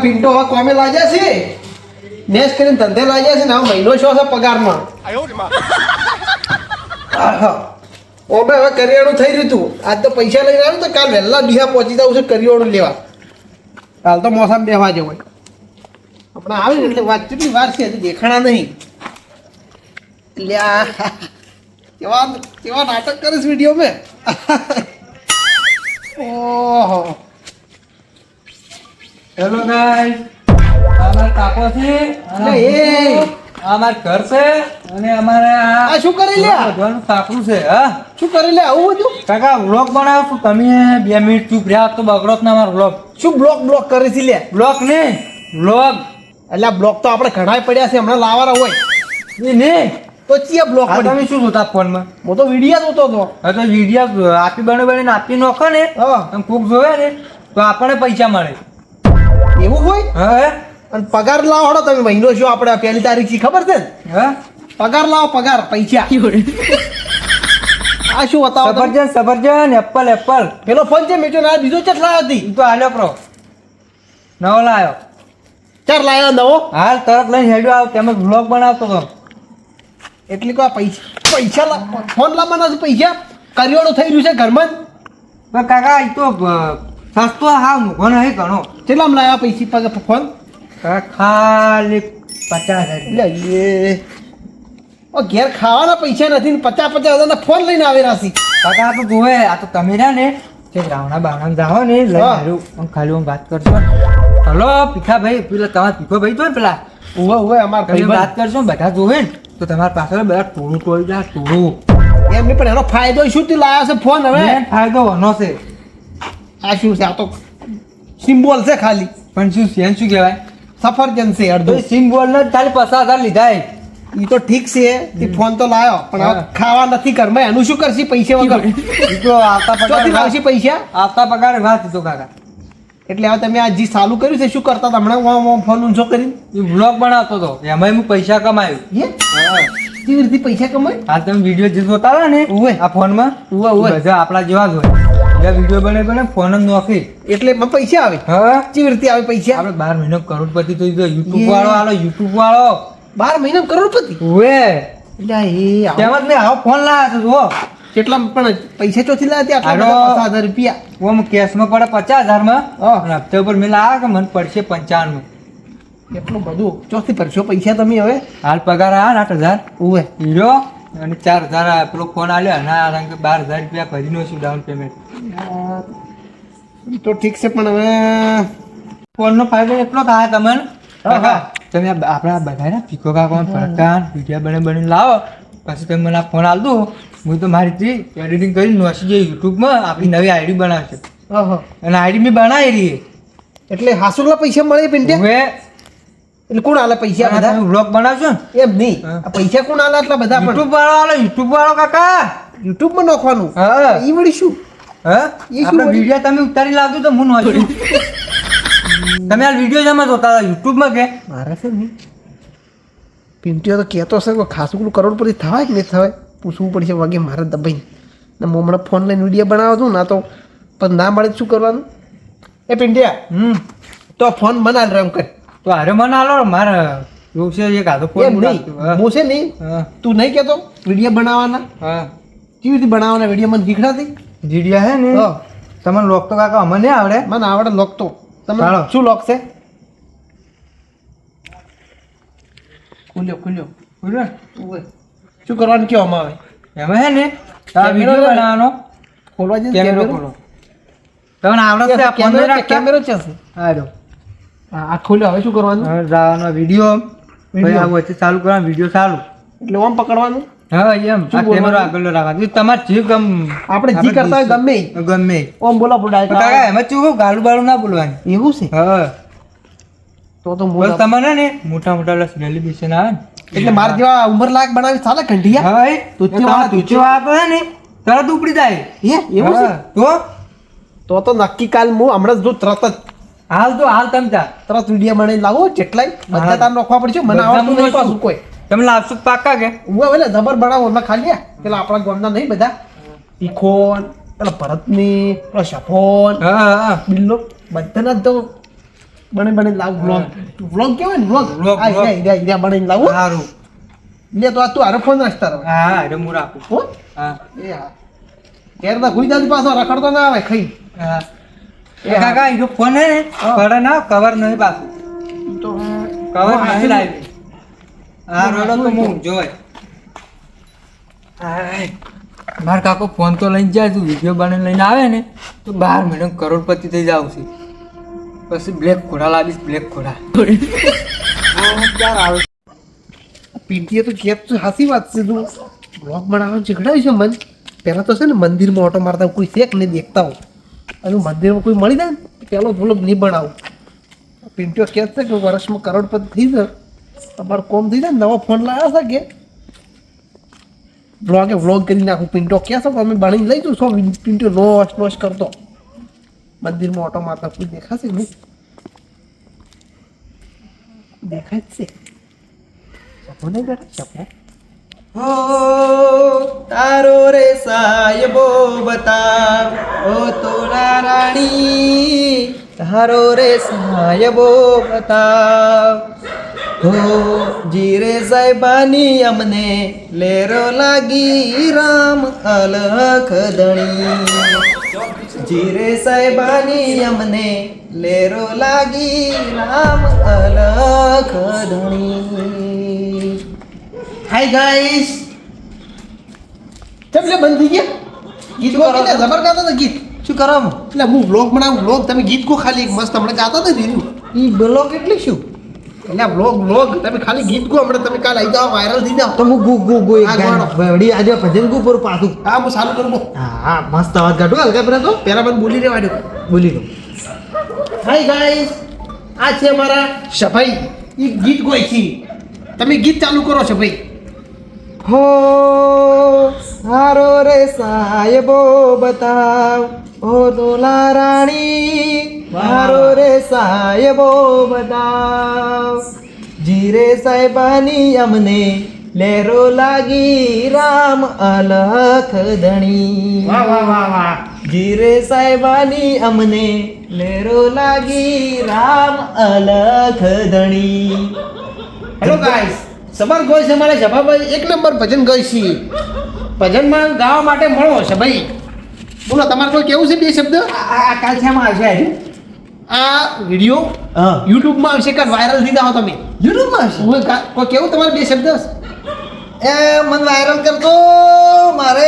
પિન્ટો હવે કોમે લાગ્યા છે નેસ કરીને ધંધે લાગ્યા છે ને હવે મહિનો છો છે પગારમાં ઓમે હવે કરિયાણું થઈ રહ્યું હતું આજ તો પૈસા લઈને આવ્યું તો કાલ વહેલા બીજા પહોંચી જાવ છે કરિયાણું લેવા કાલ તો મોસમ બેવા જવો હમણાં આવે ને એટલે વાત કેટલી વાર છે હજી દેખાણા નહીં લ્યા કેવા કેવા નાટક કરે છે વિડીયો મેં ઓહો હેલો ગાઈસ અમાર કાકો છે અને અમાર ઘર છે અને અમારે આ શું કરી લ્યા બધવાનું સાપરું છે હા શું કરી લે આવું બધું કાકા વ્લોગ બનાવો છું તમે 2 મિનિટ ચૂપ રહ્યા તો બગડોત ના અમારો વ્લોગ શું બ્લોક કરી છે લે વ્લોગ ને વ્લોગ એટલે બ્લોક તો આપણે ઘણા પડ્યા છે હમણાં લાવવાના હોય ને તો ચિયા બ્લોક આ પડી તમે શું જોતા ફોનમાં હું તો વિડીયો જોતો હતો હા તો વિડીયો આપી બને આપી નોખો ને હા તમે કોક જોવે ને તો આપણને પૈસા મળે એવું હોય હા અને પગાર લાવો હડો તમે મહિનો છો આપણે 1 તારીખ થી ખબર છે ને હા પગાર લાવો પગાર પૈસા આ શું બતાવો તમે? સફરજન એપલ પેલો ફોન છે મેચો ના બીજો ચેટ લાવ્યો હતી ઈ તો આલ્યો પ્રો નવો લાયો ચાર લાવ્યો નવો હાલ તરત લઈને હેડ્યો આવ તેમ વ્લોગ બનાવતો હતો એટલે કોઈ પૈસા ફોન લાવવાના છે પૈસા કરિયાણું થઈ રહ્યું છે ઘરમાં પણ કાકા ઈ તો સસ્તો હા મૂકો નહીં ઘણો કેટલામાં લાવ્યા પૈસા ફોન ખાલી 50,000 એટલે એ ઓ ઘેર ખાવાના પૈસા નથી ને 50,000 ફોન લઈને આવેલા છે કાકા આ તો જોવે આ તો તમે રહ્યા ને તે રાવણા બાવણા જાઓ ને લઈ હા. હારું આમ ખાલી આમ વાત કરશો હલો ભીખા ભાઈ પેલા તમારા ભીખો ભાઈ જો ને પેલા ઉવે અમાર તમે ભાઈ વાત કરશો ને બધા જોવે ને તો તમારા પાછળ બધા ટોળું ટોળી જાય ટોળું એમને પણ એનો ફાયદો શું થી લાવ્યા છે ફોન હવે મેન ફાયદો વનો છે આ શું છે આ તો સિમ્બોલ છે ખાલી પણ શું છે શું કહેવાય સફરજન છે તો અડધું સિમ્બોલ ને ખાલી 50,000 લીધા એ ઈ તો ઠીક છે તે ફોન તો લાવ્યો પણ હવે હા. ખાવા નથી ઘરમાં એનું શું કરશી પૈસા વગર ઈ તો આવતા ચોથી પગાર લાવશી પૈસા આવતા પગાર વાત તો કાકા એટલે હવે તમે આ જી ચાલુ કર્યું છે શું કરતા હતા હમણાં ફોન ઊંચો કરીને એ વ્લોગ બનાવતો હતો એમાં હું પૈસા કમાયું હે કેવી રીતે પૈસા કમાય આ તમે વિડીયો જે જોતા હતા ને ઉવે. આ ફોનમાં ઉવે, ઉવે. બધા આપણા જેવા જ હોય બીજા વિડીયો બને ફોન જ નોખી એટલે એમાં પૈસા આવે હા કેવી રીતે આવે પૈસા આપણે 12 મહિનો કરોડપતિ થઈ ગયો યુટ્યુબ યે. વાળો આલો યુટ્યુબ વાળો 12 મહિના કરોડપતિ ઉવે એટલે એ આવો. તેમાં જ મેં આવો ફોન લાવ્યો હતો જુઓ કેટલા પણ પૈસા ચોથી લાવ્યા ત્યાં હાલો. 50,000 રૂપિયા ઓમ કેશમાં પડે 50,000 માં હા. અને હપ્તા ઉપર મેં લાવ્યા કે મને પડશે 55 એટલું બધું ચોથી ભરશો પૈસા તમે હવે હાલ પગાર આવ્યા ને 8,000 ઉવે હીરો અને 4,000 પેલો ફોન આલ્યો અને આ રંગ 12,000 રૂપિયા ભરીનો છું ડાઉન પેમેન્ટ તો ઠીક છે પણ હવે ફોનનો ફાયદો એટલો થાય તમને હા, કાકા હા. તમે આપણા બધા ને પીકો કાકા ફરકાન વિડીયો બને લાવો પછી તમે મને આ ફોન આલ દો હું તો મારી એડિટિંગ કરી નોસી જઈ યુટ્યુબમાં આપણી નવી આઈડી બનાવશે ઓહો. અને આઈડી મેં બનાવી રહી એટલે હાસુલા પૈસા મળે પિંડ્યા હવે એટલે કોણ આલે પૈસા બધા તમે વ્લોગ બનાવશો ને એમ નહીં હા. આ પૈસા કોણ આલે આટલા બધા પણ યુટ્યુબ વાળો કાકા યુટ્યુબ માં નાખવાનું હા ઈ વળી શું હા એ શું આપણે વળી? વિડીયો તમે ઉતારી લાવજો તો હું નોચું તમે આ વિડીયો જમા જોતા હતા યુટ્યુબમાં કે મારે છે ને પિન્ટીઓ તો કહેતો હશે કે ખાસું પેલું કરોડપતિ થવાય કે નહીં થવાય પૂછવું પડશે વાગે મારે દબાઈ ને હું હમણાં ફોન લઈને વિડીયો બનાવો છું ના તો પણ ના મળે તો શું કરવાનું એ પિન્ટિયા તો ફોન બનાવ એમ કર તો અરે મને હાલો મારે એવું છે એક હાથો ફોન એમ નહીં હું છે નહીં હા તું નહીં કહેતો વિડીયો બનાવવાના હા કેવી રીતે બનાવવાના વિડીયો મને શીખડાતી જીડિયા હે ને હા તમને લોક તો કાકા અમને નહીં આવડે મને આવડે લોક તો તમે ચાલો. શું લોક છે ખુલ્યો ખુલ્યો બરાબર ઉભો. શું કરવાનું કયો આવે એમાં હે ને તારા કેમેરો વિડીયો છે. બનાવવાનો ખોલવા જઈએ કેમેરો ખોલો તમને આવડે છે આ ફોન નહીં રાખતા કેમેરો છે શું? હા જો આ ખોલ્યો હવે શું કરવાનું હવે જવાનો વિડીયો પછી આ વચ્ચે ચાલુ કરવાનો વિડીયો ચાલુ એટલે ઓમ પકડવાનું હા એમ શું આ બોલવાનું? કેમેરો આગળ રાખવાનો તમારે જે ગમ આપણે જી કરતા હોય ગમે ઈ. ગમે ઓમ બોલો તો કાકા ડાયરેક્ટ એમાં ચૂકો ગાલું બાલું ના બોલવાની એવું છે હા તો તો બસ બોલ તમારે ને મોટા મોટા સેલિબ્રેશન આવે ને એટલે માર જેવા ઉંમર લાયક બનાવી ચાલે ઘંટિયા હા તુચ્છ વાળા, તુચ્છ વાળા તો હે ને તરત ઉપડી જાય એ એવું છે હા, તો તો નક્કી કાલ હું હમણાં જ જો તરત હાલ તમે તા તરત વિડીયો બનાવી લાવો જેટલાય બધા હા. તાર નોખવા પડશે મને બધા આવડતું નહીં હું પાછું કોઈ તમે લાવશો તો પાક્કા કે હું હવે જબર બનાવો એમાં ખાલી પેલા આપણા ગામના નહીં બધા તીખોન પેલા ભરતની પેલા શફોન હા હા બિલ્લો બધાના તો બને લાવ વ્લોગ વ્લોગ કેવાય ને વ્લોગ Vlog, આ vlog. ઈડ્યા બનાવીને લાવો સારું લે તો આ તું હારે ફોન રાખતા રહો હા એટલે હું રાખું હો હા એ હા ઘેર ના ગુઈ દાદી પાછો રખડતો ના આવે ખાઈ હા એ કાકા એ ફોન હે ને હા. પડે ના કવર નહીં પાછું તો કવર હા, નહીં લાવી હા હા, રોડો તો હા. હું જોય માર કાકો ફોન તો લઈને જાય તું વિડીયો બનાવીને લઈને આવે ને તો 12 મહિને કરોડપતિ થઈ જાવ છે પછી બ્લેક ઘોડા લાવીશ બ્લેક ઘોડા ક્યાં આવે પીટીએ તો કેપ તો હાસી વાત છે તું બ્લોગ બનાવવાનું શીખડાવ્યું છે મન પહેલા તો છે ને મંદિરમાં ઓટો મારતા કોઈ શેક નહીં દેખતા હોય અને મંદિરમાં કોઈ મળી જાય ને પેલો બ્લોગ નહીં બનાવું પિન્ટીઓ કહે છે કે વર્ષમાં કરોડપતિ થઈ જાય તમારું કોમ થઈ જાય ને નવો ફોન લાવ્યા છે કે વ્લોગ કરી નાખું પિન્ટો કહે છે કે અમે બનાવીને લઈ જઉં પિન્ટો નોશ કરતો મંદિરમાં ઓટો મારતા કોઈ દેખાશે નહીં દેખાય જ છે ચપો નહીં બેઠા ચપો હો તારો રે સાહેબો બતાવ ઓ તોરા રાણી તારો રે સાહેબો બતાવ હો જીરે સાહેબાની અમને લેરો લાગી રામ અલખ ધણી જીરે સાહેબાની અમને લેરો લાગી રામ અલખ ધણી હાય ગાઈસ કેમ લે બંધ થઈ ગયા ગીત ગો કે જબર ગાતા હતા ગીત શું કરો એટલે હું વ્લોગ બનાવું વ્લોગ તમે ગીત ગો ખાલી એક મસ્ત હમણાં ગાતા હતા દીધું ઈ બ્લોગ એટલે શું એટલે વ્લોગ તમે ખાલી ગીત ગો હમણાં તમે કાલ આવી જાઓ વાયરલ થઈ જાઓ તો હું ગુ હા, ગાડો. વડી આજે ભજન ગુ પર પાછું હા હું ચાલુ કરું હા મસ્ત અવાજ કાઢો હલકા પર તો પહેલા મને બોલી રહેવા દો બોલી લો હાય ગાઈસ આ છે અમારા સભાઈ એ ગીત ગોય છે તમે ગીત ચાલુ કરો છો ભાઈ હો હારો રે સાહેબો બતાવ ઓ દોલા રાણી હારો રે સાહેબો બતાવ જીરે સાહેબાની અમને લેરો લાગી રામ અલખ ધણી વાહ જીરે સાહેબાની અમને લેરો લાગી રામ અલખ ધણી હેલો ગાઈસ સબર ગોય છે મારા સભાભાઈ એક નંબર ભજન ગઈ છે ભજનમાં ગાવા માટે મળો છે ભાઈ બોલો તમારે કોઈ કેવું છે બે શબ્દ આ કાલ છે માં આવશે આજે આ વિડીયો હા યુટ્યુબમાં આવશે કે વાયરલ થઈ જાઓ તમે યુટ્યુબમાં આવશે કોઈ કેવું તમારે બે શબ્દ એ મન વાયરલ કરતો મારે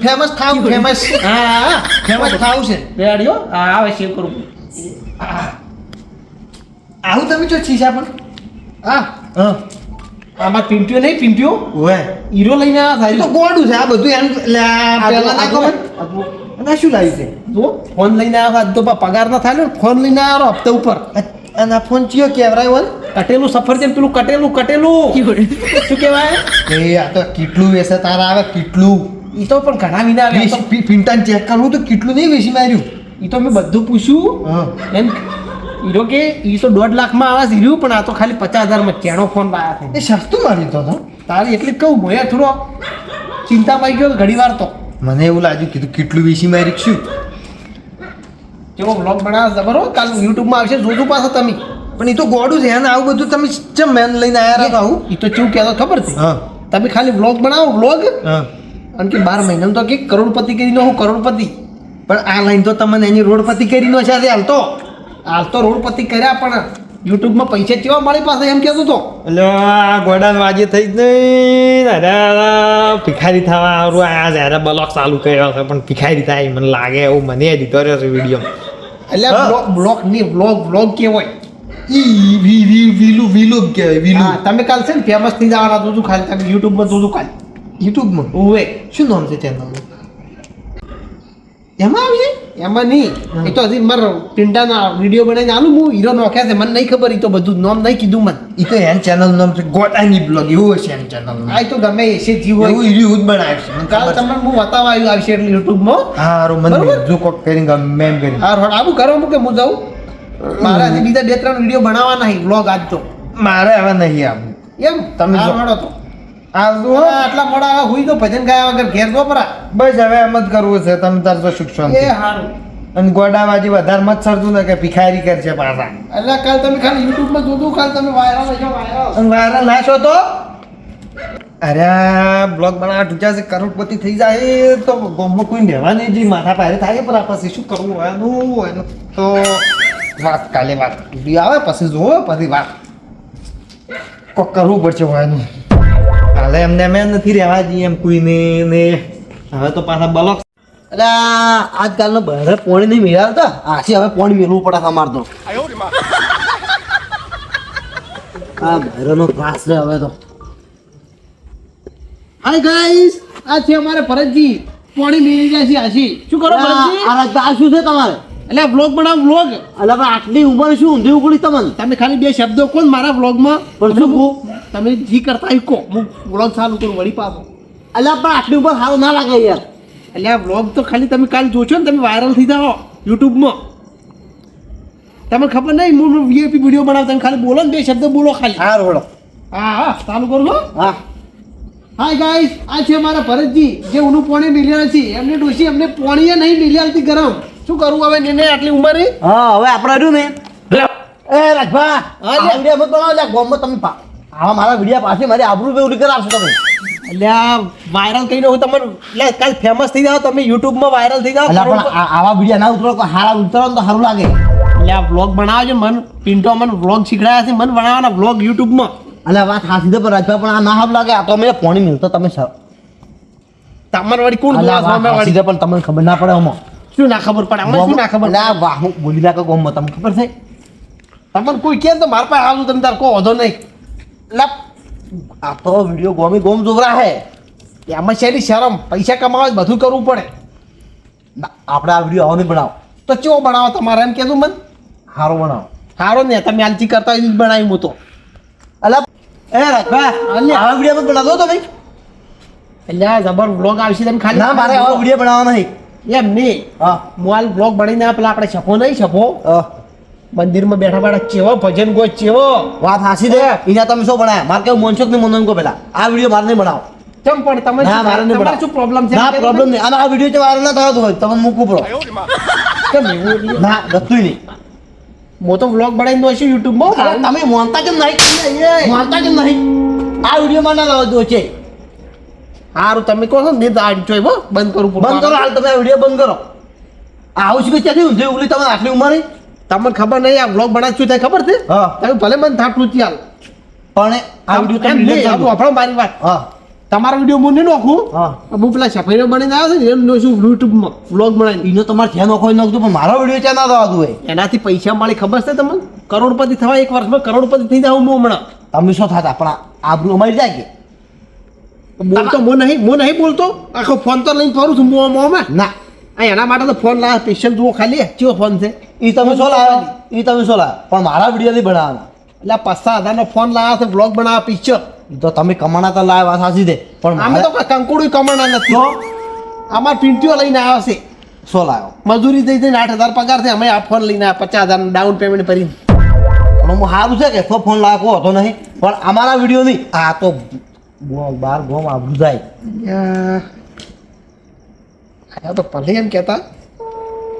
ફેમસ થાવ ફેમસ હા ફેમસ થાવ છે રેડિયો હા આવે સેવ કરું આવું તમે જો છીસા પણ હા હા આમાં પિંટ્યો નહીં પિંટ્યો ઓય હીરો લઈને આવ્યા તો થાય ગોડું છે આ બધું એમ પેલા ના ખબર અને શું લાવી છે જો ફોન લઈને આવ્યા તો પગાર ના થાય ને ફોન લઈને આવ્યો હપ્તા ઉપર અને આ ફોન ચિયો કેવરાય વન કટેલું સફરજન પેલું કટેલું શું કહેવાય એ આ તો કેટલું વેસે તારા આવે કેટલું એ તો પણ ઘણા વિના આવ્યા પિંટાન ચેક કરવું તો કેટલું નહીં વેસી માર્યું એ તો મેં બધું પૂછ્યું હા એમ હીરો કે એ તો 1.5 લાખમાં આવે છે હીરો પણ આ તો ખાલી 50,000 કેનો ફોન આવ્યા છે એ સસ્તું મારી તો તારે એટલી જ કહું મોયા થોડો ચિંતામાં ગયો ઘડી વાર તો મને એવું લાગ્યું કીધું કેટલું વેસી મારી શું જેવો બ્લોગ બનાવે જબર હો કાલ યુટ્યુબમાં આવશે જોજો પાછા તમે પણ એ તો ગોડું છે એને આવું બધું તમે ચમ મેન લઈને આવ્યા હતા આવું એ તો કેવું કહેતો ખબર છે હા તમે ખાલી બ્લોગ બનાવો બ્લોગ હા અને કે 12 મહિનામાં તો કે કરોડપતિ કરીને હું કરોડપતિ પણ આ લાઈન તો તમને એની રોડપતિ કરી નો છે હાલ તો હાલ તો રોડપતિ કર્યા પણ યુટ્યુબમાં પૈસા કેવા મળી પાસે એમ કહેતો તો એટલે આ ગોડાન વાજે થઈ જ નહીં અરે ભિખારી થવા આવરું આ જ્યારે બ્લોગ ચાલુ કર્યો છે પણ ભિખારી થાય મને લાગે એવું મને દીધો રહ્યો છે વિડીયો એટલે હા. બ્લોગ ની બ્લોગ કેવાય ઈ વિલું કહેવાય હા તમે કાલ છે ને ફેમસ થઈ જવાના જોજો ખાલી તમે યુટ્યુબમાં જોજો ખાલી યુટ્યુબમાં ઓવે શું નામ છે ચેનલનું એમાં આવશે એમાં નહીં હા. એ તો હજી મારો પિંડાના વિડીયો બનાવીને આલું હું હીરો નોખ્યા છે મને નહીં ખબર એ તો બધું નામ નહીં કીધું મને એ તો એન ચેનલ નામ છે ગોટાની બ્લોગ એવું હશે એન ચેનલ આ તો ગમે એસે જીવ હોય એવું ઈર્યું જ બનાવ્યું છે મને કાલ ખબર છે. તમને હું બતાવવા આવ્યું આવશે એટલે યુટ્યુબમાં હારું મને બરોબર. જો કોક કરીને ગમે એમ કરી હા રોડ આવું કરો કે હું જાઉં મારા હજી બીજા 2-3 વિડીયો બનાવવાના નહીં વ્લોગ આજ તો મારે હવે નહીં આવું એમ તમે હા, જો. રોડો તો આ જો આટલા મોડા આવ્યા હુઈ તો ભજન ગાયા વગર ઘેર તો પરા બસ હવે એમ જ કરવું છે તમે તાર તો શિક્ષણ એ હારું અને ગોડાબાજી વધારે મત સરતું ને કે ભિખારી કરશે પાછા એટલે કાલ તમે ખાલી યુટ્યુબમાં જોતું કાલ તમે વાયરલ છો વાયરલ અને વાયરલ ના છો તો અરે બ્લોગ બનાવવા ટૂંચા છે કરોડપતિ થઈ જાય તો ગામમાં કોઈ રહેવા નહીં જે માથા પારે થાય પણ પછી શું કરવું એનું તો વાત કાલે વાત વિડીયો આવે પછી જોવો પછી વાત કોક કરવું પડશે એનું કાલે એમને એમ નથી રહેવા જઈએ એમ કોઈને ને હવે તો પાછા બ્લોગ એટલે આજકાલનો બહાર પોણી નહીં મેળવતા આશી હવે પોણી મેળવું પડે અમારે તો આ બહારનો ત્રાસ છે હવે તો. હાય ગાઈસ આ છે અમારે ભરતજી પાણી મેળી જાય છે આશી શું કરો ભરતજી આ શું છે તમારે? એટલે વ્લોગ બનાવ વ્લોગ એટલે પણ આટલી ઉંમર શું ઊંધી ઉકળી તમને? તમે ખાલી બે શબ્દો કોણ મારા વ્લોગમાં પણ શું કહું? તમે જી કરતા હોય કો હું વ્લોગ ચાલુ કરું વળી પાછો એટલે પણ આટલી ઉંમર સારું ના લાગે યાર. એટલે આ વ્લોગ તો ખાલી તમે કાલ જોશો ને તમે વાયરલ થઈ જાઓ યુટ્યુબમાં તમને ખબર નહીં હું વીઆઈપી વિડીયો બનાવ તમે ખાલી બોલો ને બે શબ્દ બોલો ખાલી હા રોડો. હા હા ચાલુ કરું છો હા હાય ગાઈસ આ છે મારા ભરતજી જે ઊનું પાણી મિલિયન છે એમને ડોસી એમને પાણીએ નહીં મિલિયનથી ગરમ શું કરવું હવે એને આટલી ઉંમરે હા હવે આપણે રહ્યું ને એ રાજભા આ વિડીયો મત બનાવો લે ગોમમાં તમે આવા મારા વિડીયો પાસે મારી આબરૂ બે ઉડી કરાવશો તમે. એટલે આ વાયરલ કરીને હું તમને એટલે કાલ ફેમસ થઈ જાઓ તમે યુટ્યુબમાં વાયરલ થઈ જાઓ એટલે પણ આવા વિડીયો ના ઉતરો હારા ઉતરો ને તો સારું લાગે. એટલે આ વ્લોગ બનાવો છે મન પિન્ટો મને વ્લોગ શીખડાયા છે મન બનાવવાના વ્લોગ યુટ્યુબમાં એટલે વાત હાસી તો પણ રાજભા પણ આ ના સારું લાગે આ તો મેં પોણી મિલતો તમે તમારે વળી કોણ એટલે જોવા સામે હાસી વળી તો પણ તમને ખબર ના પડે આમાં. શું ના ખબર પડે અમને શું ના ખબર એટલે આ વાહ હું બોલી નાખો ગોમમાં તમને ખબર છે? તમને કોઈ કે તો મારા પાસે આવું તમે તાર કહો વધો નહીં એટલે આ તો વિડીયો ગોમી ગોમ જોવરા હે. એમાં શેની શરમ પૈસા કમાવા બધું કરવું પડે આપણે આ વિડીયો આવો નહીં બનાવો, તો ચેવો બનાવો તમારે એમ કહેતું મન સારો બનાવો. સારો ને તમે આલતી કરતા હોય એ જ બનાવ્યું હું તો એટલે એ રાજભા આવા વિડીયો પણ બનાવો તમે? એટલે આ જબર વ્લોગ આવશે તમે ખાલી ના મારે આવા વિડીયો બનાવવા નહીં. એમ નહીં હા મોબાઈલ વ્લોગ બનાવીને પેલા આપણે છપો નહીં છપો હા. મંદિરમાં બેઠા બેઠા ચેવો ભજન ગો ચેવો વાત હાસી દે એના તમે શું બનાયા? મારે કેવું મોનશોક નહીં મોનન કો પેલા આ વિડીયો મારે નહીં બનાવો. કેમ પણ તમે ના મારે નહીં તમારે બનાવો. શું પ્રોબ્લેમ છે ના પ્રોબ્લેમ નહીં. અને આ વિડીયો જે વાયરલ ના થતો હોય તમે મૂકવું પડો. કેમ એવું એટલે? ના ગતું નહીં. હું તો વ્લોગ બનાવીને દઉં છું અરે યુટ્યુબમાં તમે માનતા કેમ નહીં? માનતા કેમ નહીં? આ વિડીયોમાં ના લાવો દો છે. સારું તમે કહો છો ને આ જોઈ હો બંધ કરું બંધ કરો હાલ તમે આ વિડીયો બંધ કરો. આવું છે કે ત્યાંથી ઊંધી ઉગલી તમે આટલી ઉંમરે? તમને ખબર નહીં આ વ્લોગ બનાવ શું થાય ખબર છે હા. તમે ભલે મને થાટલું ચાલ પણ આ વિડીયો તમે delete કરી દો. આપણો મારી વાત હા તમારો વિડીયો હું નહીં નાખું હા. હું પેલા સફાઈનો બનાવીને આવ્યો છે ને એમ શું યુટ્યુબમાં વ્લોગ બનાવીને એનો તમારે ધ્યાન નખો નાખજો પણ મારો વિડીયો ક્યાં ના થવાતું હોય. એનાથી પૈસા મળી ખબર છે તમને કરોડપતિ થવા એક વર્ષમાં કરોડપતિ થઈ જાવ હું હમણાં તમે શું થતા પણ આબરૂ અમારી જાય કે બોલતો હું નહીં બોલતો આખો ફોન તો લઈને ફરું છું મોમાં ના? આ એના માટે તો ફોન લાવ્યા સ્પેશિયલ જુઓ ખાલી કેવો ફોન છે એ તમે શું લાવ્યો? એ તમે શું લાવ્યો? પણ મારા વિડીયો નહીં બનાવવાના. એટલે 5,000 ફોન લાવ્યા છે વ્લોગ બનાવવા પિક્ચર ઈ તો તમે કમાણા તો લાવ્યા સાચી દે પણ અમે તો કોઈ કંકુડું કમાણા નથી અમાર પિંટીઓ લઈને આવ્યા છે શું લાવ્યો? મજૂરી થઈ જઈને 8,000 પગાર છે અમે આ ફોન લઈને આવ્યા 50,000 ડાઉન પેમેન્ટ ભરીને પણ હું સારું છે કે ફોન લાગવો હતો નહીં પણ અમારા વિડીયો નહીં. આ તો બાર ગોમ આબરૂ જાય. આ તો ભલે એમ કહેતા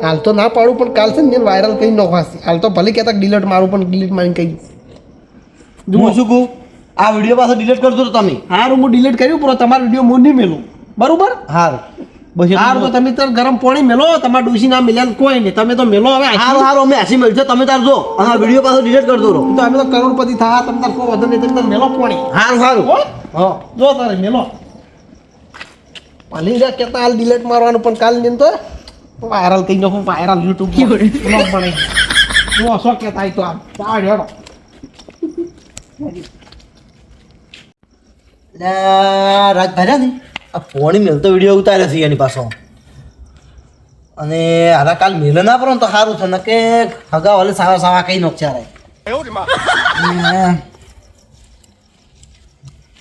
હાલ તો ના પાડું પણ કાલ છે ને વાયરલ કરી નોખાશે હાલ તો ભલે કહેતા ડિલીટ મારું પણ ડિલીટ મારીને કહી હું શું કહું? આ વિડીયો પાછો ડિલીટ કરજો તો તમે. હારું હું ડિલીટ કર્યું પણ તમારો વિડીયો હું નહીં મેલું બરોબર હારું બસ હારું તો તમે તો ગરમ પાણી મેલો તમારા ડોસી ના મેલ્યા કોઈ નહીં તમે તો મેલો હવે હારું હારું અમે હસી મળશે તમે તાર જો અને આ વિડીયો પાછો ડિલીટ કરજો રહો. તો અમે તો કરોડપતિ થયા તમે તાર કોઈ વધુ નહીં તમે તાર મેલો પાણી હારું હારું હો? હા જો તારે મેલો ભલે જા કહેતા હાલ ડિલીટ મારવાનું પણ કાલ નહીં તો વાયરલ થઈ નાખું વાયરલ યુટ્યુબ બ્લોગ બનાવી હું શું કહેતા હોય તો આમ ચાલ હેડો રાજભાઈ ને આ પોણી મેલતો વિડીયો ઉતારે છે એની પાછો અને હારા કાલ મેલે ના પડે ને તો સારું છે ને કે હગા વાલે સાવા સાવા કઈ નોક ચારે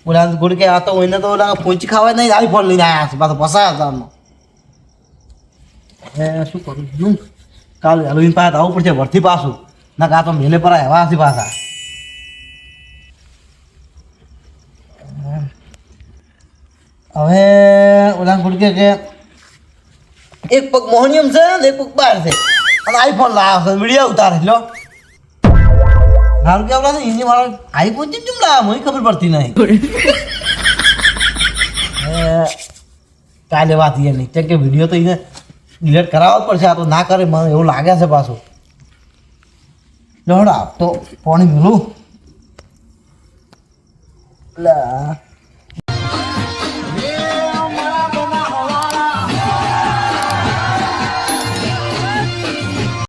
ઓલા ગુડ કે આ તો એને તો ઓલા પોંચી ખાવા નહીં આવી ફોન લઈને આવ્યા છે પાછો પસાર હતા શું કરું છું કાલ હેલોવીન પાસે આવવું પડશે વરથી પાછું ના કા તો મેલે પર આવ્યા છે પાછા હવે ઓલા ગુડ કે એક પગ મોહનિયમ છે ને એક પગ બહાર છે અને આઈફોન લાવ્યો છે વિડીયો ઉતારે લો હારું કે આપણા એની મારો આઈફોન કેમ લાવ્યા મને ખબર પડતી નહીં કાલે વાત એ નહીં કેમ કે વિડીયો તો એને ડિલીટ કરાવવો જ પડશે આ તો ના કરે મને એવું લાગે છે પાછું લોડા તો પાણી મેલું લા